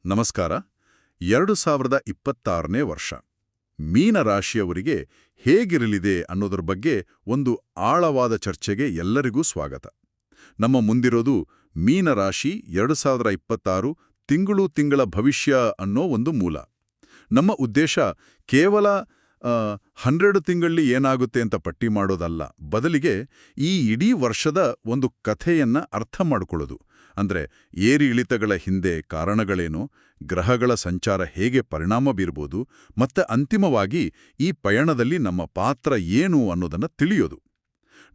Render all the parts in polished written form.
ನಮಸ್ಕಾರ. 2026ನೇ ವರ್ಷ ಮೀನ ರಾಶಿಯವರಿಗೆ ಹೇಗಿರಲಿದೆ ಅನ್ನೋದ್ರ ಬಗ್ಗೆ ಒಂದು ಆಳವಾದ ಚರ್ಚೆಗೆ ಎಲ್ಲರಿಗೂ ಸ್ವಾಗತ. ನಮ್ಮ ಮುಂದಿರೋದು ಮೀನ ರಾಶಿ 2026 ತಿಂಗಳ ಭವಿಷ್ಯ ಅನ್ನೋ ಒಂದು ಮೂಲ. ನಮ್ಮ ಉದ್ದೇಶ ಕೇವಲ 12 ತಿಂಗಳಲ್ಲಿ ಏನಾಗುತ್ತೆ ಅಂತ ಪಟ್ಟಿ ಮಾಡೋದಲ್ಲ, ಬದಲಿಗೆ ಈ ಇಡೀ ವರ್ಷದ ಒಂದು ಕಥೆಯನ್ನ ಅರ್ಥ ಮಾಡಿಕೊಳ್ಳೋದು. ಅಂದ್ರೆ ಏರಿ ಇಳಿತಗಳ ಹಿಂದೆ ಕಾರಣಗಳೇನು, ಗ್ರಹಗಳ ಸಂಚಾರ ಹೇಗೆ ಪರಿಣಾಮ ಬೀರ್ಬೋದು, ಮತ್ತೆ ಅಂತಿಮವಾಗಿ ಈ ಪಯಣದಲ್ಲಿ ನಮ್ಮ ಪಾತ್ರ ಏನು ಅನ್ನೋದನ್ನ ತಿಳಿಯೋದು.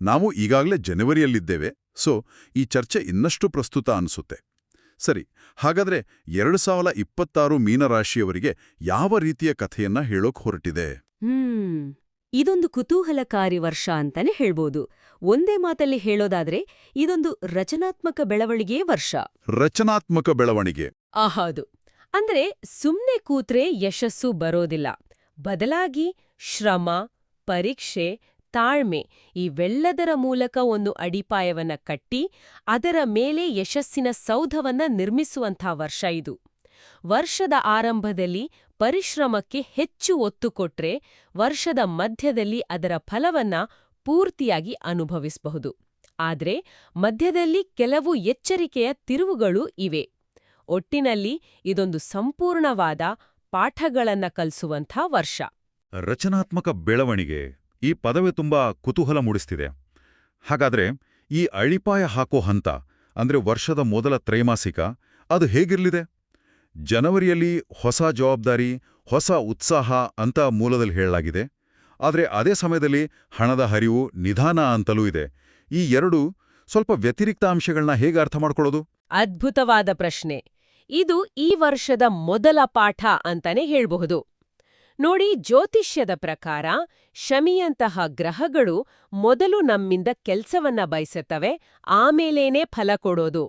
ನಾವು ಈಗಾಗಲೇ ಜನವರಿಯಲ್ಲಿದ್ದೇವೆ, ಸೊ ಈ ಚರ್ಚೆ ಇನ್ನಷ್ಟು ಪ್ರಸ್ತುತ ಅನಿಸುತ್ತೆ. ಸರಿ, ಹಾಗಾದ್ರೆ 2026 ಮೀನರಾಶಿಯವರಿಗೆ ಯಾವ ರೀತಿಯ ಕಥೆಯನ್ನ ಹೇಳೋಕ್ ಹೊರಟಿದೆ? ಇದೊಂದು ಕುತೂಹಲಕಾರಿ ವರ್ಷ ಅಂತಾನೆ ಹೇಳ್ಬೋದು. ಒಂದೇ ಮಾತಲ್ಲಿ ಹೇಳೋದಾದ್ರೆ ಇದೊಂದು ರಚನಾತ್ಮಕ ಬೆಳವಣಿಗೆಯ ವರ್ಷ. ರಚನಾತ್ಮಕ ಬೆಳವಣಿಗೆ? ಹೌದು. ಅಂದ್ರೆ ಸುಮ್ನೆ ಕೂತ್ರೆ ಯಶಸ್ಸು ಬರೋದಿಲ್ಲ. ಬದಲಾಗಿ ಶ್ರಮ, ಪರೀಕ್ಷೆ, ತಾಳ್ಮೆ ಇವೆಲ್ಲದರ ಮೂಲಕ ಒಂದು ಅಡಿಪಾಯವನ್ನ ಕಟ್ಟಿ ಅದರ ಮೇಲೆ ಯಶಸ್ಸಿನ ಸೌಧವನ್ನ ನಿರ್ಮಿಸುವಂಥ ವರ್ಷ ಇದು. ವರ್ಷದ ಆರಂಭದಲ್ಲಿ ಪರಿಶ್ರಮಕ್ಕೆ ಹೆಚ್ಚು ಒತ್ತು ಕೊಟ್ರೆ ವರ್ಷದ ಮಧ್ಯದಲ್ಲಿ ಅದರ ಫಲವನ್ನ ಪೂರ್ತಿಯಾಗಿ ಅನುಭವಿಸಬಹುದು. ಆದ್ರೆ ಮಧ್ಯದಲ್ಲಿ ಕೆಲವು ಎಚ್ಚರಿಕೆಯ ತಿರುವುಗಳು ಇವೆ. ಒಟ್ಟಿನಲ್ಲಿ ಇದೊಂದು ಸಂಪೂರ್ಣವಾದ ಪಾಠಗಳನ್ನ ಕಲಿಸುವಂಥ ವರ್ಷ. ರಚನಾತ್ಮಕ ಬೆಳವಣಿಗೆ ಈ ಪದವೇ ತುಂಬಾ ಕುತೂಹಲ ಮೂಡಿಸ್ತಿದೆ. ಹಾಗಾದ್ರೆ ಈ ಅಳಿಪಾಯ ಹಾಕೋ ಹಂತ ಅಂದ್ರೆ ವರ್ಷದ ಮೊದಲ ತ್ರೈಮಾಸಿಕ ಅದು ಹೇಗಿರ್ಲಿದೆ? ಜನವರಿಯಲ್ಲಿ ಹೊಸ ಜವಾಬ್ದಾರಿ, ಹೊಸ ಉತ್ಸಾಹ ಅಂತ ಮೂಲದಲ್ಲಿ ಹೇಳಲಾಗಿದೆ. ಆದರೆ ಅದೇ ಸಮಯದಲ್ಲಿ ಹಣದ ಹರಿವು ನಿಧಾನ ಅಂತಲೂ ಇದೆ. ಈ ಎರಡು ಸ್ವಲ್ಪ ವ್ಯತಿರಿಕ್ತ ಅಂಶಗಳನ್ನ ಹೇಗೆ ಅರ್ಥ ಮಾಡ್ಕೊಳ್ಳೋದು? ಅದ್ಭುತವಾದ ಪ್ರಶ್ನೆ. ಇದು ಈ ವರ್ಷದ ಮೊದಲ ಪಾಠ ಅಂತಾನೆ ಹೇಳ್ಬಹುದು. ನೋಡಿ, ಜ್ಯೋತಿಷ್ಯದ ಪ್ರಕಾರ ಶಮಿಯಂತಹ ಗ್ರಹಗಳು ಮೊದಲು ನಮ್ಮಿಂದ ಕೆಲ್ಸವನ್ನ ಬಯಸುತ್ತವೆ, ಆಮೇಲೇನೇ ಫಲ ಕೊಡೋದು.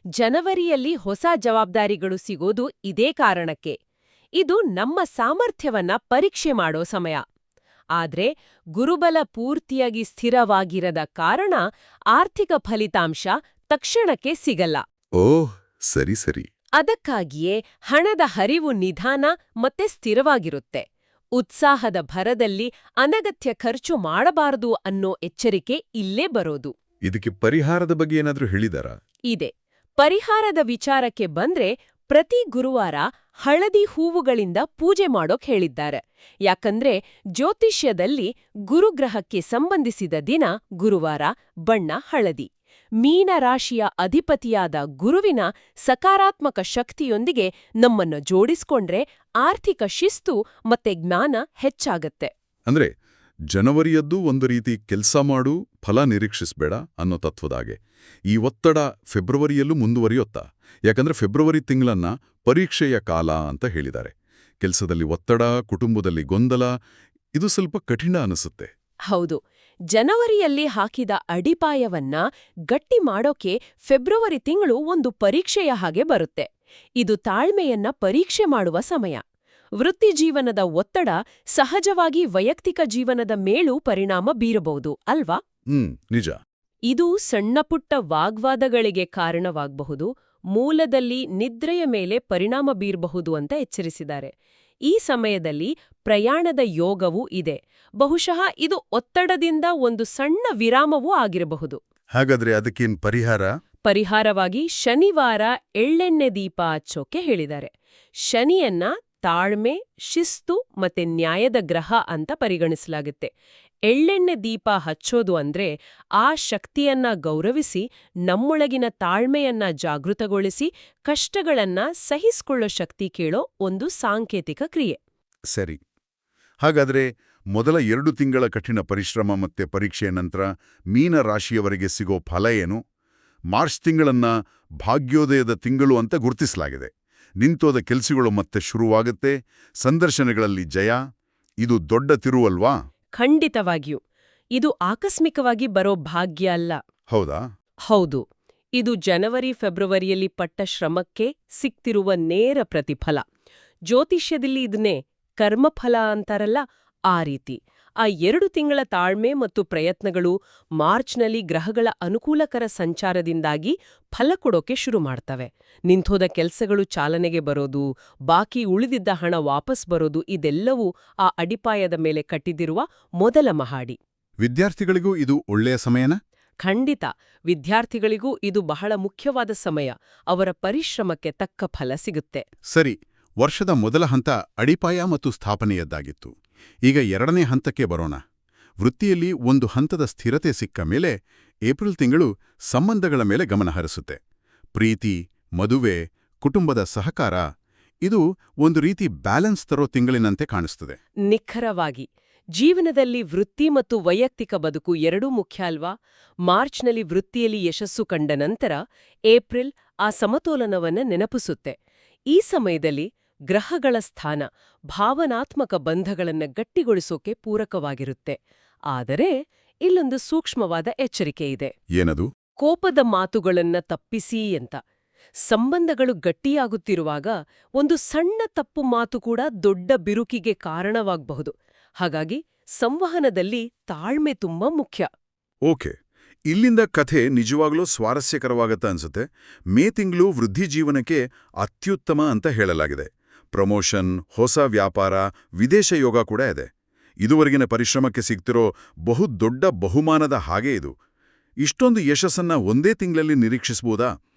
ಜನವರಿಯಲ್ಲಿ ಹೊಸ ಜವಾಬ್ದಾರಿಗಳು ಸಿಗೋದು ಇದೇ ಕಾರಣಕ್ಕೆ. ಇದು ನಮ್ಮ ಸಾಮರ್ಥ್ಯವನ್ನ ಪರೀಕ್ಷೆ ಮಾಡೋ ಸಮಯ. ಆದ್ರೆ ಗುರುಬಲ ಪೂರ್ತಿಯಾಗಿ ಸ್ಥಿರವಾಗಿರದ ಕಾರಣ ಆರ್ಥಿಕ ಫಲಿತಾಂಶ ತಕ್ಷಣಕ್ಕೆ ಸಿಗಲ್ಲ. ಓಹ್, ಸರಿ ಸರಿ. ಅದಕ್ಕಾಗಿಯೇ ಹಣದ ಹರಿವು ನಿಧಾನ ಮತ್ತೆ ಸ್ಥಿರವಾಗಿರುತ್ತೆ. ಉತ್ಸಾಹದ ಭರದಲ್ಲಿ ಅನಗತ್ಯ ಖರ್ಚು ಮಾಡಬಾರದು ಅನ್ನೋ ಎಚ್ಚರಿಕೆ ಇಲ್ಲೇ ಬರೋದು. ಇದಕ್ಕೆ ಪರಿಹಾರದ ಬಗ್ಗೆ ಏನಾದ್ರೂ ಹೇಳಿದಾರಾ? ಇದೆ. ಪರಿಹಾರದ ವಿಚಾರಕ್ಕೆ ಬಂದ್ರೆ ಪ್ರತಿ ಗುರುವಾರ ಹಳದಿ ಹೂವುಗಳಿಂದ ಪೂಜೆ ಮಾಡೋಕ್ ಹೇಳಿದ್ದಾರೆ. ಯಾಕಂದ್ರೆ ಜ್ಯೋತಿಷ್ಯದಲ್ಲಿ ಗುರುಗ್ರಹಕ್ಕೆ ಸಂಬಂಧಿಸಿದ ದಿನ ಗುರುವಾರ, ಬಣ್ಣ ಹಳದಿ. ಮೀನ ರಾಶಿಯ ಅಧಿಪತಿಯಾದ ಗುರುವಿನ ಸಕಾರಾತ್ಮಕ ಶಕ್ತಿಯೊಂದಿಗೆ ನಮ್ಮನ್ನು ಜೋಡಿಸ್ಕೊಂಡ್ರೆ ಆರ್ಥಿಕ ಶಿಸ್ತು ಮತ್ತೆ ಜ್ಞಾನ ಹೆಚ್ಚಾಗತ್ತೆ. ಅಂದ್ರೆ ಜನವರಿಯದ್ದು ಒಂದು ರೀತಿ ಕೆಲ್ಸ ಮಾಡು, ಫಲ ನಿರೀಕ್ಷಿಸ್ಬೇಡ ಅನ್ನೋ ತತ್ವದಾಗೆ ಈ ಒತ್ತಡ ಫೆಬ್ರವರಿಯಲ್ಲೂ ಮುಂದುವರಿಯುತ್ತಾ? ಯಾಕಂದ್ರೆ ಫೆಬ್ರವರಿ ತಿಂಗಳನ್ನ ಪರೀಕ್ಷೆಯ ಕಾಲ ಅಂತ ಹೇಳಿದ್ದಾರೆ. ಕೆಲಸದಲ್ಲಿ ಒತ್ತಡ, ಕುಟುಂಬದಲ್ಲಿ ಗೊಂದಲ, ಇದು ಸ್ವಲ್ಪ ಕಠಿಣ ಅನಿಸುತ್ತೆ. ಹೌದು. ಜನವರಿಯಲ್ಲಿ ಹಾಕಿದ ಅಡಿಪಾಯವನ್ನ ಗಟ್ಟಿ ಮಾಡೋಕೆ ಫೆಬ್ರವರಿ ತಿಂಗಳು ಒಂದು ಪರೀಕ್ಷೆಯ ಹಾಗೆ ಬರುತ್ತೆ. ಇದು ತಾಳ್ಮೆಯನ್ನ ಪರೀಕ್ಷೆ ಮಾಡುವ ಸಮಯ. ವೃತ್ತಿಜೀವನದ ಒತ್ತಡ ಸಹಜವಾಗಿ ವೈಯಕ್ತಿಕ ಜೀವನದ ಮೇಲೂ ಪರಿಣಾಮ ಬೀರಬಹುದು ಅಲ್ವಾ? ನಿಜ. ಇದು ಸಣ್ಣಪುಟ್ಟ ವಾಗ್ವಾದಗಳಿಗೆ ಕಾರಣವಾಗಬಹುದು, ಮೂಲದಲ್ಲಿ ನಿದ್ರೆಯ ಮೇಲೆ ಪರಿಣಾಮ ಬೀರಬಹುದು ಅಂತ ಎಚ್ಚರಿಸಿದ್ದಾರೆ. ಈ ಸಮಯದಲ್ಲಿ ಪ್ರಯಾಣದ ಯೋಗವೂ ಇದೆ. ಬಹುಶಃ ಇದು ಒತ್ತಡದಿಂದ ಒಂದು ಸಣ್ಣ ವಿರಾಮವೂ ಆಗಿರಬಹುದು. ಹಾಗಾದ್ರೆ ಅದಕ್ಕೇನ್ ಪರಿಹಾರ? ಪರಿಹಾರವಾಗಿ ಶನಿವಾರ ಎಳ್ಳೆಣ್ಣೆ ದೀಪ ಹಚ್ಚೋಕೆ ಹೇಳಿದ್ದಾರೆ. ಶನಿಯನ್ನ ತಾಳ್ಮೆ, ಶಿಸ್ತು ಮತ್ತೆ ನ್ಯಾಯದ ಗ್ರಹ ಅಂತ ಪರಿಗಣಿಸಲಾಗುತ್ತೆ. ಎಳ್ಳೆಣ್ಣೆ ದೀಪ ಹಚ್ಚೋದು ಅಂದ್ರೆ ಆ ಶಕ್ತಿಯನ್ನ ಗೌರವಿಸಿ, ನಮ್ಮೊಳಗಿನ ತಾಳ್ಮೆಯನ್ನ ಜಾಗೃತಗೊಳಿಸಿ, ಕಷ್ಟಗಳನ್ನ ಸಹಿಸಿಕೊಳ್ಳೋ ಶಕ್ತಿ ಕೇಳೋ ಒಂದು ಸಾಂಕೇತಿಕ ಕ್ರಿಯೆ. ಸರಿ. ಹಾಗಾದ್ರೆ ಮೊದಲ 2 ತಿಂಗಳ ಕಠಿಣ ಪರಿಶ್ರಮ ಮತ್ತೆ ಪರೀಕ್ಷೆಯ ನಂತರ ಮೀನ ರಾಶಿಯವರೆಗೆ ಸಿಗೋ ಫಲ ಏನು? ಮಾರ್ಚ್ ತಿಂಗಳನ್ನ ಭಾಗ್ಯೋದಯದ ತಿಂಗಳು ಅಂತ ಗುರುತಿಸಲಾಗಿದೆ. ನಿಂತೋದ ಕೆಲ್ಸಗಳು ಮತ್ತೆ ಶುರುವಾಗುತ್ತೆ, ಸಂದರ್ಶನಗಳಲ್ಲಿ ಜಯ. ಇದು ದೊಡ್ಡ ತಿರುವಲ್ವಾ? ಖಂಡಿತವಾಗಿಯೂ. ಇದು ಆಕಸ್ಮಿಕವಾಗಿ ಬರೋ ಭಾಗ್ಯ ಅಲ್ಲ. ಹೌದಾ? ಹೌದು. ಇದು ಜನವರಿ ಫೆಬ್ರವರಿಯಲ್ಲಿ ಪಟ್ಟ ಶ್ರಮಕ್ಕೆ ಸಿಕ್ತಿರುವ ನೇರ ಪ್ರತಿಫಲ. ಜ್ಯೋತಿಷ್ಯದಲ್ಲಿ ಇದನ್ನೇ ಕರ್ಮಫಲ ಅಂತಾರಲ್ಲ, ಆ ರೀತಿ. ಆ 2 ತಿಂಗಳ ತಾಳ್ಮೆ ಮತ್ತು ಪ್ರಯತ್ನಗಳು ಮಾರ್ಚ್ನಲ್ಲಿ ಗ್ರಹಗಳ ಅನುಕೂಲಕರ ಸಂಚಾರದಿಂದಾಗಿ ಫಲ ಕೊಡೋಕೆ ಶುರು ಮಾಡ್ತವೆ. ನಿಂತೋದ ಕೆಲ್ಸಗಳು ಚಾಲನೆಗೆ ಬರೋದು, ಬಾಕಿ ಉಳಿದಿದ್ದ ಹಣ ವಾಪಸ್ ಬರೋದು ಇದೆಲ್ಲವೂ ಆ ಅಡಿಪಾಯದ ಮೇಲೆ ಕಟ್ಟಿದಿರುವ ಮೊದಲ ಮಹಡಿ. ವಿದ್ಯಾರ್ಥಿಗಳಿಗೂ ಇದು ಒಳ್ಳೆಯ ಸಮಯನಾ? ಖಂಡಿತ. ವಿದ್ಯಾರ್ಥಿಗಳಿಗೂ ಇದು ಬಹಳ ಮುಖ್ಯವಾದ ಸಮಯ. ಅವರ ಪರಿಶ್ರಮಕ್ಕೆ ತಕ್ಕ ಫಲ ಸಿಗುತ್ತೆ. ಸರಿ, ವರ್ಷದ ಮೊದಲ ಹಂತ ಅಡಿಪಾಯ ಮತ್ತು ಸ್ಥಾಪನೆಯದ್ದಾಗಿತ್ತು. ಈಗ ಎರಡನೇ ಹಂತಕ್ಕೆ ಬರೋಣ. ವೃತ್ತಿಯಲ್ಲಿ ಒಂದು ಹಂತದ ಸ್ಥಿರತೆ ಸಿಕ್ಕ ಮೇಲೆ ಏಪ್ರಿಲ್ ತಿಂಗಳು ಸಂಬಂಧಗಳ ಮೇಲೆ ಗಮನ ಹರಿಸುತ್ತೆ. ಪ್ರೀತಿ, ಮದುವೆ, ಕುಟುಂಬದ ಸಹಕಾರ ಇದು ಒಂದು ರೀತಿ ಬ್ಯಾಲೆನ್ಸ್ ತರೋ ತಿಂಗಳಿನಂತೆ ಕಾಣಿಸ್ತದೆ. ನಿಖರವಾಗಿ. ಜೀವನದಲ್ಲಿ ವೃತ್ತಿ ಮತ್ತು ವೈಯಕ್ತಿಕ ಬದುಕು ಎರಡೂ ಮುಖ್ಯ ಅಲ್ವಾ? ಮಾರ್ಚ್ನಲ್ಲಿ ವೃತ್ತಿಯಲ್ಲಿ ಯಶಸ್ಸು ಕಂಡ ನಂತರ ಏಪ್ರಿಲ್ ಆ ಸಮತೋಲನವನ್ನ ನೆನಪಿಸುತ್ತೆ. ಈ ಸಮಯದಲ್ಲಿ ಗ್ರಹಗಳ ಸ್ಥಾನ ಭಾವನಾತ್ಮಕ ಬಂಧಗಳನ್ನ ಗಟ್ಟಿಗೊಳಿಸೋಕೆ ಪೂರಕವಾಗಿರುತ್ತೆ. ಆದರೆ ಇಲ್ಲೊಂದು ಸೂಕ್ಷ್ಮವಾದ ಎಚ್ಚರಿಕೆ ಇದೆ. ಏನದು? ಕೋಪದ ಮಾತುಗಳನ್ನ ತಪ್ಪಿಸಿ ಅಂತ. ಸಂಬಂಧಗಳು ಗಟ್ಟಿಯಾಗುತ್ತಿರುವಾಗ ಒಂದು ಸಣ್ಣ ತಪ್ಪು ಮಾತು ಕೂಡ ದೊಡ್ಡ ಬಿರುಕಿಗೆ ಕಾರಣವಾಗಬಹುದು. ಹಾಗಾಗಿ ಸಂವಹನದಲ್ಲಿ ತಾಳ್ಮೆ ತುಂಬಾ ಮುಖ್ಯ. ಓಕೆ, ಇಲ್ಲಿಂದ ಕಥೆ ನಿಜವಾಗ್ಲೂ ಸ್ವಾರಸ್ಯಕರವಾಗತ್ತ ಅನ್ಸುತ್ತೆ. ಮೇ ತಿಂಗಳು ವೃದ್ಧಿ ಜೀವನಕ್ಕೆ ಅತ್ಯುತ್ತಮ ಅಂತ ಹೇಳಲಾಗಿದೆ. ಪ್ರಮೋಷನ್, ಹೊಸ ವ್ಯಾಪಾರ, ವಿದೇಶ ಯೋಗ ಕೂಡ ಇದೆ. ಇದುವರೆಗಿನ ಪರಿಶ್ರಮಕ್ಕೆ ಸಿಗ್ತಿರೋ ಬಹುದೊಡ್ಡ ಬಹುಮಾನದ ಹಾಗೆ ಇದು. ಇಷ್ಟೊಂದು ಯಶಸ್ಸನ್ನ ಒಂದೇ ತಿಂಗಳಲ್ಲಿ ನಿರೀಕ್ಷಿಸಬಹುದಾ?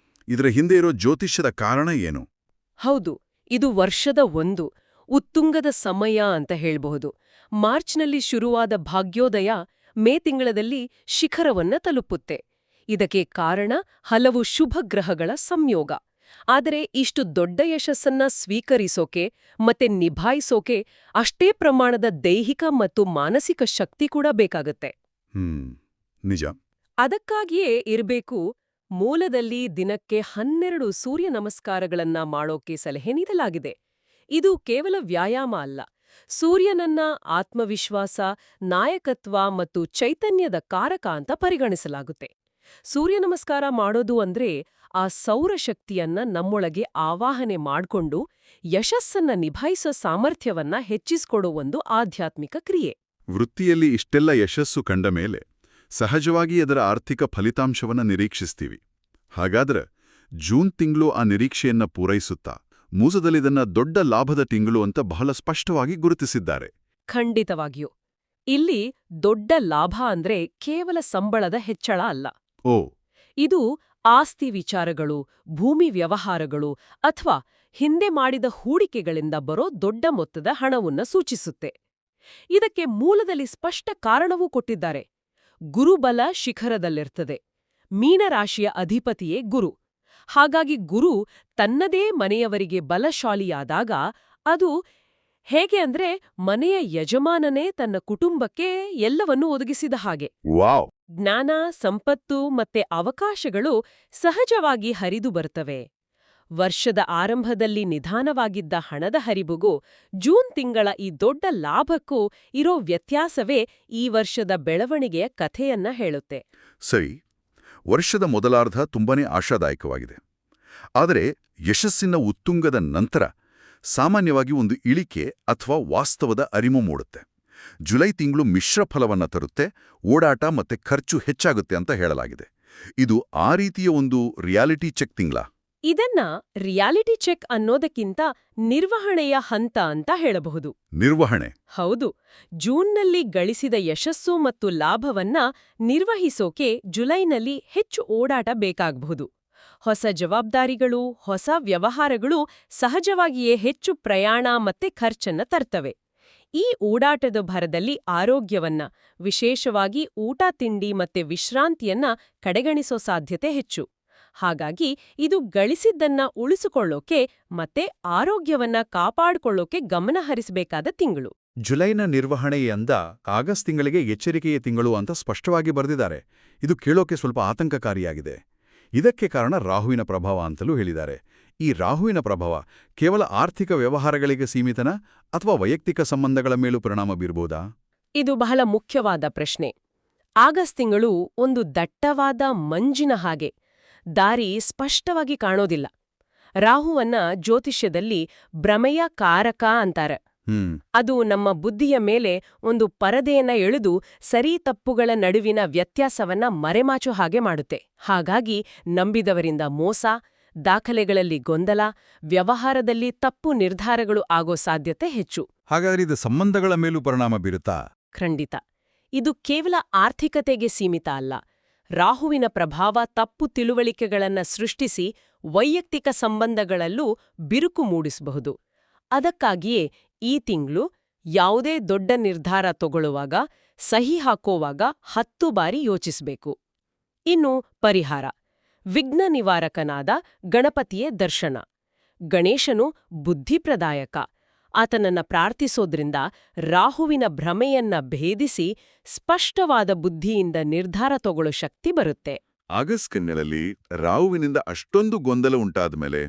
ಇದರ ಹಿಂದೆ ಇರೋ ಜ್ಯೋತಿಷ್ಯದ ಕಾರಣ ಏನು? ಹೌದು, ಇದು ವರ್ಷದ ಒಂದು ಉತ್ತುಂಗದ ಸಮಯ ಅಂತ ಹೇಳ್ಬಹುದು. ಮಾರ್ಚ್ನಲ್ಲಿ ಶುರುವಾದ ಭಾಗ್ಯೋದಯ ಮೇ ತಿಂಗಳಲ್ಲಿ ಶಿಖರವನ್ನ ತಲುಪುತ್ತೆ. ಇದಕ್ಕೆ ಕಾರಣ ಹಲವು ಶುಭ ಗ್ರಹಗಳ ಸಂಯೋಗ. ಆದರೆ ಇಷ್ಟು ದೊಡ್ಡ ಯಶಸ್ಸನ್ನ ಸ್ವೀಕರಿಸೋಕೆ ಮತ್ತೆ ನಿಭಾಯಿಸೋಕೆ ಅಷ್ಟೇ ಪ್ರಮಾಣದ ದೈಹಿಕ ಮತ್ತು ಮಾನಸಿಕ ಶಕ್ತಿ ಕೂಡ ಬೇಕಾಗತ್ತೆ. ನಿಜ. ಅದಕ್ಕಾಗಿಯೇ ಇರಬೇಕು ಮೂಲದಲ್ಲಿ ದಿನಕ್ಕೆ 12 ಸೂರ್ಯ ನಮಸ್ಕಾರಗಳನ್ನ ಮಾಡೋಕೆ ಸಲಹೆ ನೀಡಲಾಗಿದೆ. ಇದು ಕೇವಲ ವ್ಯಾಯಾಮ ಅಲ್ಲ. ಸೂರ್ಯನನ್ನ ಆತ್ಮವಿಶ್ವಾಸ, ನಾಯಕತ್ವ ಮತ್ತು ಚೈತನ್ಯದ ಕಾರಕ ಅಂತ ಪರಿಗಣಿಸಲಾಗುತ್ತೆ. ಸೂರ್ಯ ನಮಸ್ಕಾರ ಮಾಡೋದು ಅಂದ್ರೆ ಆ ಸೌರಶಕ್ತಿಯನ್ನ ನಮ್ಮೊಳಗೆ ಆವಾಹನೆ ಮಾಡ್ಕೊಂಡು ಯಶಸ್ಸನ್ನ ನಿಭಾಯಿಸೋ ಸಾಮರ್ಥ್ಯವನ್ನ ಹೆಚ್ಚಿಸ್ಕೊಡೋ ಒಂದು ಆಧ್ಯಾತ್ಮಿಕ ಕ್ರಿಯೆ. ವೃತ್ತಿಯಲ್ಲಿ ಇಷ್ಟೆಲ್ಲ ಯಶಸ್ಸು ಕಂಡ ಮೇಲೆ ಸಹಜವಾಗಿ ಅದರ ಆರ್ಥಿಕ ಫಲಿತಾಂಶವನ್ನ ನಿರೀಕ್ಷಿಸ್ತೀವಿ. ಹಾಗಾದ್ರೆ ಜೂನ್ ತಿಂಗಳು ಆ ನಿರೀಕ್ಷೆಯನ್ನ ಪೂರೈಸುತ್ತಾ? ಮೂಸದಲ್ಲಿದನ್ನ ದೊಡ್ಡ ಲಾಭದ ತಿಂಗಳು ಅಂತ ಬಹಳ ಸ್ಪಷ್ಟವಾಗಿ ಗುರುತಿಸಿದ್ದಾರೆ. ಖಂಡಿತವಾಗಿಯೂ. ಇಲ್ಲಿ ದೊಡ್ಡ ಲಾಭ ಅಂದ್ರೆ ಕೇವಲ ಸಂಬಳದ ಹೆಚ್ಚಳ ಅಲ್ಲ. ಓ. ಇದು ಆಸ್ತಿ ವಿಚಾರಗಳು, ಭೂಮಿ ವ್ಯವಹಾರಗಳು ಅಥವಾ ಹಿಂದೆ ಮಾಡಿದ ಹೂಡಿಕೆಗಳಿಂದ ಬರೋ ದೊಡ್ಡ ಮೊತ್ತದ ಹಣವನ್ನ ಸೂಚಿಸುತ್ತೆ. ಇದಕ್ಕೆ ಮೂಲದಲ್ಲಿ ಸ್ಪಷ್ಟ ಕಾರಣವೂ ಕೊಟ್ಟಿದ್ದಾರೆ. ಗುರುಬಲ ಶಿಖರದಲ್ಲಿರ್ತದೆ. ಮೀನರಾಶಿಯ ಅಧಿಪತಿಯೇ ಗುರು. ಹಾಗಾಗಿ ಗುರು ತನ್ನದೇ ಮನೆಯವರಿಗೆ ಬಲಶಾಲಿಯಾದಾಗ ಅದು ಹೇಗೆ ಅಂದ್ರೆ ಮನೆಯ ಯಜಮಾನನೇ ತನ್ನ ಕುಟುಂಬಕ್ಕೆ ಎಲ್ಲವನ್ನೂ ಒದಗಿಸಿದ ಹಾಗೆ. ವಾವ್! ಜ್ಞಾನ, ಸಂಪತ್ತು ಮತ್ತೆ ಅವಕಾಶಗಳು ಸಹಜವಾಗಿ ಹರಿದು ಬರ್ತವೆ. ವರ್ಷದ ಆರಂಭದಲ್ಲಿ ನಿಧಾನವಾಗಿದ್ದ ಹಣದ ಹರಿವುಗೂ ಜೂನ್ ತಿಂಗಳ ಈ ದೊಡ್ಡ ಲಾಭಕ್ಕೂ ಇರೋ ವ್ಯತ್ಯಾಸವೇ ಈ ವರ್ಷದ ಬೆಳವಣಿಗೆಯ ಕಥೆಯನ್ನ ಹೇಳುತ್ತೆ. ಸರಿ, ವರ್ಷದ ಮೊದಲಾರ್ಧ ತುಂಬಾನೇ ಆಶಾದಾಯಕವಾಗಿದೆ. ಆದರೆ ಯಶಸ್ಸಿನ ಉತ್ತುಂಗದ ನಂತರ ಸಾಮಾನ್ಯವಾಗಿ ಒಂದು ಇಳಿಕೆ ಅಥವಾ ವಾಸ್ತವದ ಅರಿವು ಮೂಡುತ್ತೆ. ಜುಲೈ ತಿಂಗಳು ಮಿಶ್ರ ಫಲವನ್ನ ತರುತ್ತೆ, ಓಡಾಟ ಮತ್ತೆ ಖರ್ಚು ಹೆಚ್ಚಾಗುತ್ತೆ ಅಂತ ಹೇಳಲಾಗಿದೆ. ಇದು ಆ ರೀತಿಯ ಒಂದು ರಿಯಾಲಿಟಿ ಚೆಕ್ ತಿಂಗಳ? ಇದನ್ನ ರಿಯಾಲಿಟಿ ಚೆಕ್ ಅನ್ನೋದಕ್ಕಿಂತ ನಿರ್ವಹಣೆಯ ಹಂತ ಅಂತ ಹೇಳಬಹುದು. ನಿರ್ವಹಣೆ? ಹೌದು. ಜೂನ್ನಲ್ಲಿ ಗಳಿಸಿದ ಯಶಸ್ಸು ಮತ್ತು ಲಾಭವನ್ನ ನಿರ್ವಹಿಸೋಕೆ ಜುಲೈನಲ್ಲಿ ಹೆಚ್ಚು ಓಡಾಟ ಬೇಕಾಗಬಹುದು. ಹೊಸ ಜವಾಬ್ದಾರಿಗಳು, ಹೊಸ ವ್ಯವಹಾರಗಳು ಸಹಜವಾಗಿಯೇ ಹೆಚ್ಚು ಪ್ರಯಾಣ ಮತ್ತೆ ಖರ್ಚನ್ನ ತರ್ತವೆ. ಈ ಓಡಾಟದ ಭರದಲ್ಲಿ ಆರೋಗ್ಯವನ್ನ, ವಿಶೇಷವಾಗಿ ಊಟ ತಿಂಡಿ ಮತ್ತೆ ವಿಶ್ರಾಂತಿಯನ್ನ ಕಡೆಗಣಿಸೋ ಸಾಧ್ಯತೆ ಹೆಚ್ಚು. ಹಾಗಾಗಿ ಇದು ಗಳಿಸಿದ್ದನ್ನ ಉಳಿಸಿಕೊಳ್ಳೋಕೆ ಮತ್ತೆ ಆರೋಗ್ಯವನ್ನ ಕಾಪಾಡಿಕೊಳ್ಳೋಕೆ ಗಮನ ಹರಿಸಬೇಕಾದ ತಿಂಗಳು. ಜುಲೈನ ನಿರ್ವಹಣೆಯಂದ ಆಗಸ್ಟ್ ತಿಂಗಳಿಗೆ ಎಚ್ಚರಿಕೆಯ ತಿಂಗಳು ಅಂತ ಸ್ಪಷ್ಟವಾಗಿ ಬರೆದಿದ್ದಾರೆ. ಇದು ಕೇಳೋಕೆ ಸ್ವಲ್ಪ ಆತಂಕಕಾರಿಯಾಗಿದೆ. ಇದಕ್ಕೆ ಕಾರಣ ರಾಹುವಿನ ಪ್ರಭಾವ ಅಂತಲೂ ಹೇಳಿದ್ದಾರೆ. ಈ ರಾಹುವಿನ ಪ್ರಭಾವ ಕೇವಲ ಆರ್ಥಿಕ ವ್ಯವಹಾರಗಳಿಗೆ ಸೀಮಿತನಾ ಅಥವಾ ವೈಯಕ್ತಿಕ ಸಂಬಂಧಗಳ ಮೇಲೂ ಪರಿಣಾಮ ಬೀರಬಹುದಾ? ಇದು ಬಹಳ ಮುಖ್ಯವಾದ ಪ್ರಶ್ನೆ. ಆಗಸ್ಟ್ ತಿಂಗಳು ಒಂದು ದಟ್ಟವಾದ ಮಂಜಿನ ಹಾಗೆ. ದಾರಿ ಸ್ಪಷ್ಟವಾಗಿ ಕಾಣೋದಿಲ್ಲ. ರಾಹುವನ್ನ ಜ್ಯೋತಿಷ್ಯದಲ್ಲಿ ಭ್ರಮೆಯ ಕಾರಕ ಅಂತಾರೆ. ಅದು ನಮ್ಮ ಬುದ್ಧಿಯ ಮೇಲೆ ಒಂದು ಪರದೆಯನ್ನ ಎಳೆದು ಸರಿ ತಪ್ಪುಗಳ ನಡುವಿನ ವ್ಯತ್ಯಾಸವನ್ನ ಮರೆಮಾಚೋ ಹಾಗೆ ಮಾಡುತ್ತೆ. ಹಾಗಾಗಿ ನಂಬಿದವರಿಂದ ಮೋಸ, ದಾಖಲೆಗಳಲ್ಲಿ ಗೊಂದಲ, ವ್ಯವಹಾರದಲ್ಲಿ ತಪ್ಪು ನಿರ್ಧಾರಗಳು ಆಗೋ ಸಾಧ್ಯತೆ ಹೆಚ್ಚು. ಹಾಗಾದ್ರೆ ಇದು ಸಂಬಂಧಗಳ ಮೇಲೂ ಪರಿಣಾಮ ಬೀರುತ್ತಾ? ಖಂಡಿತ. ಇದು ಕೇವಲ ಆರ್ಥಿಕತೆಗೆ ಸೀಮಿತ ಅಲ್ಲ. ರಾಹುವಿನ ಪ್ರಭಾವ ತಪ್ಪು ತಿಳುವಳಿಕೆಗಳನ್ನ ಸೃಷ್ಟಿಸಿ ವೈಯಕ್ತಿಕ ಸಂಬಂಧಗಳಲ್ಲೂ ಬಿರುಕು ಮೂಡಿಸಬಹುದು. ಅದಕ್ಕಾಗಿಯೇ ಈ ತಿಂಗಳು ಯಾವುದೇ ದೊಡ್ಡ ನಿರ್ಧಾರ ತಗೊಳ್ಳುವಾಗ, ಸಹಿ ಹಾಕೋವಾಗ 10 ಬಾರಿ ಯೋಚಿಸಬೇಕು. ಇನ್ನು ಪರಿಹಾರ: ವಿಘ್ನ ನಿವಾರಕನಾದ ಗಣಪತಿಯ ದರ್ಶನ. ಗಣೇಶನು ಬುದ್ಧಿಪ್ರದಾಯಕ. ಆತನನ್ನ ಪ್ರಾರ್ಥಿಸೋದ್ರಿಂದ ರಾಹುವಿನ ಭ್ರಮೆಯನ್ನ ಭೇದಿಸಿ ಸ್ಪಷ್ಟವಾದ ಬುದ್ಧಿಯಿಂದ ನಿರ್ಧಾರ ತಗೊಳ್ಳೋ ಶಕ್ತಿ ಬರುತ್ತೆ. ಆಗಸ್ಟ್ ತಿಂಗಳಲ್ಲಿ ರಾಹುವಿನಿಂದ ಅಷ್ಟೊಂದು ಗೊಂದಲ ಉಂಟಾದ್ಮೇಲೆ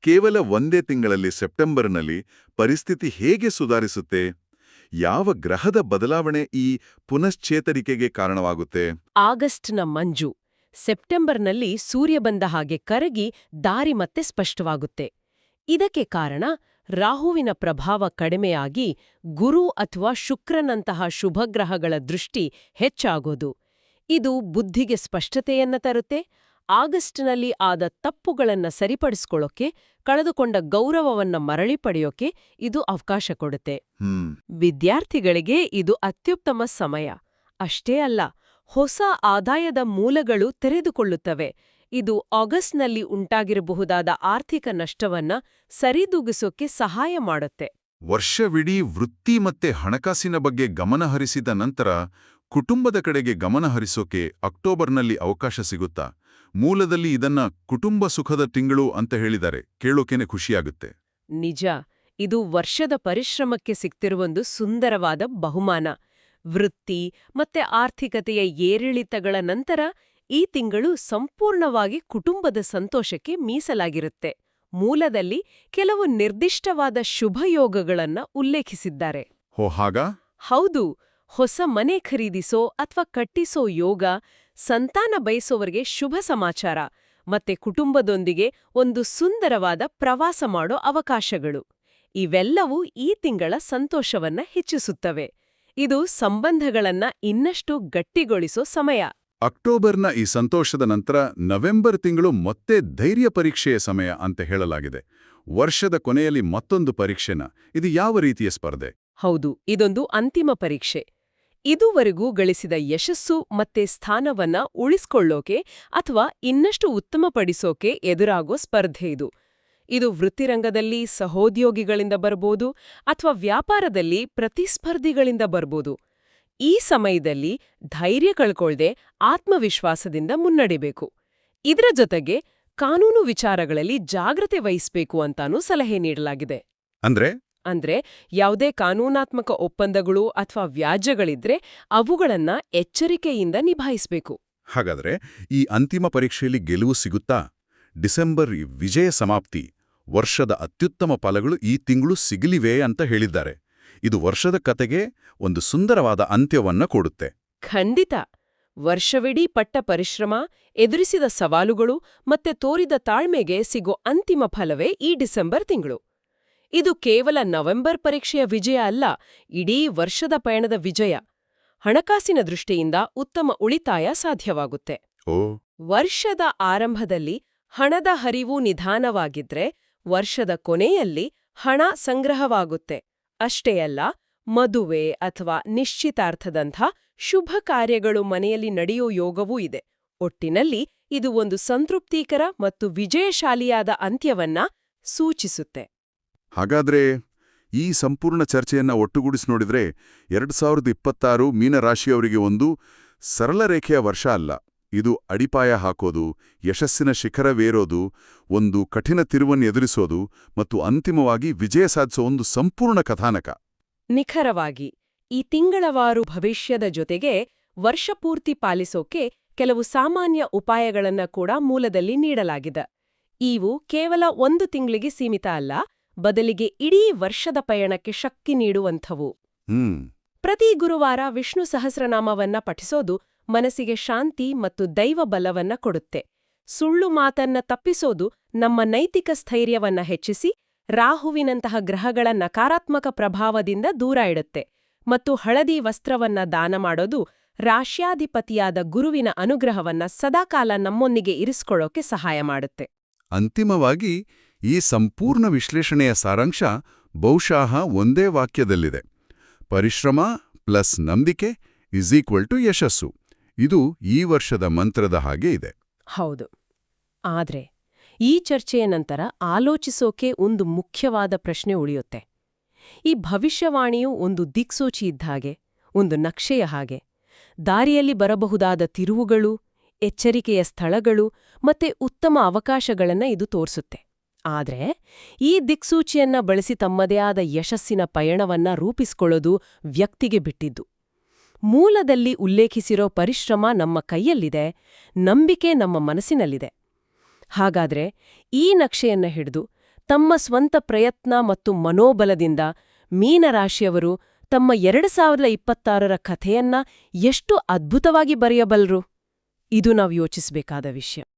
ಕೇವಲ ಒಂದೇ ತಿಂಗಳಲ್ಲಿ ಸೆಪ್ಟೆಂಬರ್ನಲ್ಲಿ ಪರಿಸ್ಥಿತಿ ಹೇಗೆ ಸುಧಾರಿಸುತ್ತೆ? ಯಾವ ಗ್ರಹದ ಬದಲಾವಣೆ ಈ ಪುನಶ್ಚೇತರಿಕೆಗೆ ಕಾರಣವಾಗುತ್ತೆ? ಆಗಸ್ಟ್ನ ಮಂಜು ಸೆಪ್ಟೆಂಬರ್ನಲ್ಲಿ ಸೂರ್ಯ ಬಂದ ಹಾಗೆ ಕರಗಿ ದಾರಿ ಮತ್ತೆ ಸ್ಪಷ್ಟವಾಗುತ್ತೆ. ಇದಕ್ಕೆ ಕಾರಣ ರಾಹುವಿನ ಪ್ರಭಾವ ಕಡಿಮೆಯಾಗಿ ಗುರು ಅಥವಾ ಶುಕ್ರನಂತಹ ಶುಭಗ್ರಹಗಳ ದೃಷ್ಟಿ ಹೆಚ್ಚಾಗೋದು. ಇದು ಬುದ್ಧಿಗೆ ಸ್ಪಷ್ಟತೆಯನ್ನ ತರುತ್ತೆ. ಆಗಸ್ಟ್ನಲ್ಲಿ ಆದ ತಪ್ಪುಗಳನ್ನ ಸರಿಪಡಿಸ್ಕೊಳ್ಳೋಕೆ, ಕಳೆದುಕೊಂಡ ಗೌರವವನ್ನ ಮರಳಿ ಪಡೆಯೋಕೆ ಇದು ಅವಕಾಶ ಕೊಡುತ್ತೆ. ವಿದ್ಯಾರ್ಥಿಗಳಿಗೆ ಇದು ಅತ್ಯುತ್ತಮ ಸಮಯ. ಅಷ್ಟೇ ಅಲ್ಲ, ಹೊಸ ಆದಾಯದ ಮೂಲಗಳು ತೆರೆದುಕೊಳ್ಳುತ್ತವೆ. ಇದು ಆಗಸ್ಟ್ನಲ್ಲಿ ಉಂಟಾಗಿರಬಹುದಾದ ಆರ್ಥಿಕ ನಷ್ಟವನ್ನ ಸರಿದೂಗಿಸೋಕೆ ಸಹಾಯ ಮಾಡುತ್ತೆ. ವರ್ಷವಿಡೀ ವೃತ್ತಿ ಮತ್ತೆ ಹಣಕಾಸಿನ ಬಗ್ಗೆ ಗಮನಹರಿಸಿದ ನಂತರ ಕುಟುಂಬದ ಕಡೆಗೆ ಗಮನಹರಿಸೋಕೆ ಅಕ್ಟೋಬರ್ನಲ್ಲಿ ಅವಕಾಶ ಸಿಗುತ್ತಾ? ಮೂಲದಲ್ಲಿ ಇದನ್ನ ಕುಟುಂಬ ಸುಖದ ತಿಂಗಳು ಅಂತ ಹೇಳಿದ್ದಾರೆ. ಕೇಳೋಕೆನೆ ಖುಷಿಯಾಗುತ್ತೆ. ನಿಜ. ಇದು ವರ್ಷದ ಪರಿಶ್ರಮಕ್ಕೆ ಸಿಗ್ತಿರುವೊಂದು ಸುಂದರವಾದ ಬಹುಮಾನ. ವೃತ್ತಿ ಮತ್ತೆ ಆರ್ಥಿಕತೆಯ ಏರಿಳಿತಗಳ ನಂತರ ಈ ತಿಂಗಳು ಸಂಪೂರ್ಣವಾಗಿ ಕುಟುಂಬದ ಸಂತೋಷಕ್ಕೆ ಮೀಸಲಾಗಿರುತ್ತೆ. ಮೂಲದಲ್ಲಿ ಕೆಲವು ನಿರ್ದಿಷ್ಟವಾದ ಶುಭಯೋಗಗಳನ್ನ ಉಲ್ಲೇಖಿಸಿದ್ದಾರೆ. ಹಾಗಾ? ಹೌದು. ಹೊಸ ಮನೆ ಖರೀದಿಸೋ ಅಥವಾ ಕಟ್ಟಿಸೋ ಯೋಗ, ಸಂತಾನ ಬಯಸೋವರಿಗೆ ಶುಭ ಸಮಾಚಾರ, ಮತ್ತೆ ಕುಟುಂಬದೊಂದಿಗೆ ಒಂದು ಸುಂದರವಾದ ಪ್ರವಾಸ ಮಾಡೋ ಅವಕಾಶಗಳು. ಇವೆಲ್ಲವೂ ಈ ತಿಂಗಳ ಸಂತೋಷವನ್ನ ಹೆಚ್ಚಿಸುತ್ತವೆ. ಇದು ಸಂಬಂಧಗಳನ್ನ ಇನ್ನಷ್ಟು ಗಟ್ಟಿಗೊಳಿಸೋ ಸಮಯ. ಅಕ್ಟೋಬರ್ನ ಈ ಸಂತೋಷದ ನಂತರ ನವೆಂಬರ್ ತಿಂಗಳು ಮತ್ತೆ ಧೈರ್ಯ ಪರೀಕ್ಷೆಯ ಸಮಯ ಅಂತ ಹೇಳಲಾಗಿದೆ. ವರ್ಷದ ಕೊನೆಯಲ್ಲಿ ಮತ್ತೊಂದು ಪರೀಕ್ಷೆನ. ಇದು ಯಾವ ರೀತಿಯ ಸ್ಪರ್ಧೆ? ಹೌದು, ಇದೊಂದು ಅಂತಿಮ ಪರೀಕ್ಷೆ. ಇದುವರೆಗೂ ಗಳಿಸಿದ ಯಶಸ್ಸು ಮತ್ತೆ ಸ್ಥಾನವನ್ನ ಉಳಿಸ್ಕೊಳ್ಳೋಕೆ ಅಥವಾ ಇನ್ನಷ್ಟು ಉತ್ತಮಪಡಿಸೋಕೆ ಎದುರಾಗೋ ಸ್ಪರ್ಧೆ ಇದು. ಇದು ವೃತ್ತಿರಂಗದಲ್ಲಿ ಸಹೋದ್ಯೋಗಿಗಳಿಂದ ಬರ್ಬೋದು ಅಥವಾ ವ್ಯಾಪಾರದಲ್ಲಿ ಪ್ರತಿಸ್ಪರ್ಧಿಗಳಿಂದ ಬರ್ಬೋದು. ಈ ಸಮಯದಲ್ಲಿ ಧೈರ್ಯ ಕಳ್ಕೊಳ್ದೆ ಆತ್ಮವಿಶ್ವಾಸದಿಂದ ಮುನ್ನಡಿಬೇಕು. ಇದರ ಜೊತೆಗೆ ಕಾನೂನು ವಿಚಾರಗಳಲ್ಲಿ ಜಾಗ್ರತೆ ವಹಿಸ್ಬೇಕು ಅಂತಾನೂ ಸಲಹೆ ನೀಡಲಾಗಿದೆ. ಅಂದ್ರೆ ಯಾವುದೇ ಕಾನೂನಾತ್ಮಕ ಒಪ್ಪಂದಗಳು ಅಥವಾ ವ್ಯಾಜ್ಯಗಳಿದ್ರೆ ಅವುಗಳನ್ನ ಎಚ್ಚರಿಕೆಯಿಂದ ನಿಭಾಯಿಸಬೇಕು. ಹಾಗಾದ್ರೆ ಈ ಅಂತಿಮ ಪರೀಕ್ಷೆಯಲ್ಲಿ ಗೆಲುವು ಸಿಗುತ್ತಾ? ಡಿಸೆಂಬರ್ ವಿಜಯ ಸಮಾಪ್ತಿ, ವರ್ಷದ ಅತ್ಯುತ್ತಮ ಫಲಗಳು ಈ ತಿಂಗಳು ಸಿಗಲಿವೆ ಅಂತ ಹೇಳಿದ್ದಾರೆ. ಇದು ವರ್ಷದ ಕತೆಗೆ ಒಂದು ಸುಂದರವಾದ ಅಂತ್ಯವನ್ನ ಕೊಡುತ್ತೆ. ಖಂಡಿತ. ವರ್ಷವಿಡೀ ಪಟ್ಟ ಪರಿಶ್ರಮ, ಎದುರಿಸಿದ ಸವಾಲುಗಳು ಮತ್ತೆ ತೋರಿದ ತಾಳ್ಮೆಗೆ ಸಿಗೋ ಅಂತಿಮ ಫಲವೇ ಈ ಡಿಸೆಂಬರ್ ತಿಂಗಳು. ಇದು ಕೇವಲ ನವೆಂಬರ್ ಪರೀಕ್ಷೆಯ ವಿಜಯ ಅಲ್ಲ, ಇಡೀ ವರ್ಷದ ಪಯಣದ ವಿಜಯ. ಹಣಕಾಸಿನ ದೃಷ್ಟಿಯಿಂದ ಉತ್ತಮ ಉಳಿತಾಯ ಸಾಧ್ಯವಾಗುತ್ತೆ. ವರ್ಷದ ಆರಂಭದಲ್ಲಿ ಹಣದ ಹರಿವು ನಿಧಾನವಾಗಿದ್ರೆ ವರ್ಷದ ಕೊನೆಯಲ್ಲಿ ಹಣ ಸಂಗ್ರಹವಾಗುತ್ತೆ. ಅಷ್ಟೇ ಅಲ್ಲ, ಮದುವೆ ಅಥವಾ ನಿಶ್ಚಿತಾರ್ಥದಂಥ ಶುಭ ಕಾರ್ಯಗಳು ಮನೆಯಲ್ಲಿ ನಡೆಯೋ ಯೋಗವೂ ಇದೆ. ಒಟ್ಟಿನಲ್ಲಿ ಇದು ಒಂದು ಸಂತೃಪ್ತಿಕರ ಮತ್ತು ವಿಜಯಶಾಲಿಯಾದ ಅಂತ್ಯವನ್ನ ಸೂಚಿಸುತ್ತೆ. ಹಾಗಾದ್ರೆ ಈ ಸಂಪೂರ್ಣ ಚರ್ಚೆಯನ್ನ ಒಟ್ಟುಗೂಡಿಸಿ ನೋಡಿದ್ರೆ 2026 ಮೀನರಾಶಿಯವರಿಗೆ ಒಂದು ಸರಳ ರೇಖೆಯ ವರ್ಷ ಅಲ್ಲ. ಇದು ಅಡಿಪಾಯ ಹಾಕೋದು, ಯಶಸ್ಸಿನ ಶಿಖರವೇರೋದು, ಒಂದು ಕಠಿಣ ತಿರುವನ್ನು ಎದುರಿಸೋದು ಮತ್ತು ಅಂತಿಮವಾಗಿ ವಿಜಯ ಸಾಧಿಸೋ ಒಂದು ಸಂಪೂರ್ಣ ಕಥಾನಕ. ನಿಖರವಾಗಿ. ಈ ತಿಂಗಳವಾರು ಭವಿಷ್ಯದ ಜೊತೆಗೆ ವರ್ಷಪೂರ್ತಿ ಪಾಲಿಸೋಕೆ ಕೆಲವು ಸಾಮಾನ್ಯ ಉಪಾಯಗಳನ್ನ ಕೂಡ ಮೂಲದಲ್ಲಿ ನೀಡಲಾಗಿದೆ. ಇವು ಕೇವಲ ಒಂದು ತಿಂಗಳಿಗೆ ಸೀಮಿತ ಅಲ್ಲ, ಬದಲಿಗೆ ಇಡೀ ವರ್ಷದ ಪಯಣಕ್ಕೆ ಶಕ್ತಿ ನೀಡುವಂಥವು. ಪ್ರತಿ ಗುರುವಾರ ವಿಷ್ಣು ಸಹಸ್ರನಾಮವನ್ನ ಪಠಿಸೋದು ಮನಸ್ಸಿಗೆ ಶಾಂತಿ ಮತ್ತು ದೈವ ಬಲವನ್ನ ಕೊಡುತ್ತೆ. ಸುಳ್ಳು ಮಾತನ್ನ ತಪ್ಪಿಸೋದು ನಮ್ಮ ನೈತಿಕ ಸ್ಥೈರ್ಯವನ್ನ ಹೆಚ್ಚಿಸಿ ರಾಹುವಿನಂತಹ ಗ್ರಹಗಳ ನಕಾರಾತ್ಮಕ ಪ್ರಭಾವದಿಂದ ದೂರ ಇಡುತ್ತೆ ಮತ್ತು ಹಳದಿ ವಸ್ತ್ರವನ್ನ ದಾನ ಮಾಡೋದು ರಾಶ್ಯಾಧಿಪತಿಯಾದ ಗುರುವಿನ ಅನುಗ್ರಹವನ್ನ ಸದಾಕಾಲ ನಮ್ಮೊಂದಿಗೆ ಇರಿಸ್ಕೊಳ್ಳೋಕೆ ಸಹಾಯ ಮಾಡುತ್ತೆ. ಅಂತಿಮವಾಗಿ ಈ ಸಂಪೂರ್ಣ ವಿಶ್ಲೇಷಣೆಯ ಸಾರಾಂಶ ಬಹುಶಃ ಒಂದೇ ವಾಕ್ಯದಲ್ಲಿದೆ: ಪರಿಶ್ರಮ ಪ್ಲಸ್ ನಂಬಿಕೆ = ಯಶಸ್ಸು. ಇದು ಈ ವರ್ಷದ ಮಂತ್ರದ ಹಾಗೆ ಇದೆ. ಹೌದು. ಆದ್ರೆ ಈ ಚರ್ಚೆಯ ನಂತರ ಆಲೋಚಿಸೋಕೆ ಒಂದು ಮುಖ್ಯವಾದ ಪ್ರಶ್ನೆ ಉಳಿಯುತ್ತೆ. ಈ ಭವಿಷ್ಯವಾಣಿಯು ಒಂದು ದಿಕ್ಸೂಚಿ ಇದ್ದ ಹಾಗೆ, ಒಂದು ನಕ್ಷೆಯ ಹಾಗೆ. ದಾರಿಯಲ್ಲಿ ಬರಬಹುದಾದ ತಿರುವುಗಳು, ಎಚ್ಚರಿಕೆಯ ಸ್ಥಳಗಳು ಮತ್ತೆ ಉತ್ತಮ ಅವಕಾಶಗಳನ್ನ ಇದು ತೋರಿಸುತ್ತೆ. ಆದ್ರೆ ಈ ದಿಕ್ಸೂಚಿಯನ್ನ ಬಳಸಿ ತಮ್ಮದೇ ಆದ ಯಶಸ್ಸಿನ ಪಯಣವನ್ನ ರೂಪಿಸ್ಕೊಳ್ಳೋದು ವ್ಯಕ್ತಿಗೆ ಬಿಟ್ಟಿದ್ದು. ಮೂಲದಲ್ಲಿ ಉಲ್ಲೇಖಿಸಿರೋ ಪರಿಶ್ರಮ ನಮ್ಮ ಕೈಯಲ್ಲಿದೆ, ನಂಬಿಕೆ ನಮ್ಮ ಮನಸ್ಸಿನಲ್ಲಿದೆ. ಹಾಗಾದ್ರೆ ಈ ನಕ್ಷೆಯನ್ನ ಹಿಡಿದು ತಮ್ಮ ಸ್ವಂತ ಪ್ರಯತ್ನ ಮತ್ತು ಮನೋಬಲದಿಂದ ಮೀನರಾಶಿಯವರು ತಮ್ಮ 2026ರ ಕಥೆಯನ್ನ ಎಷ್ಟು ಅದ್ಭುತವಾಗಿ ಬರೆಯಬಲ್ಲರು? ಇದು ನಾವು ಯೋಚಿಸಬೇಕಾದ ವಿಷಯ.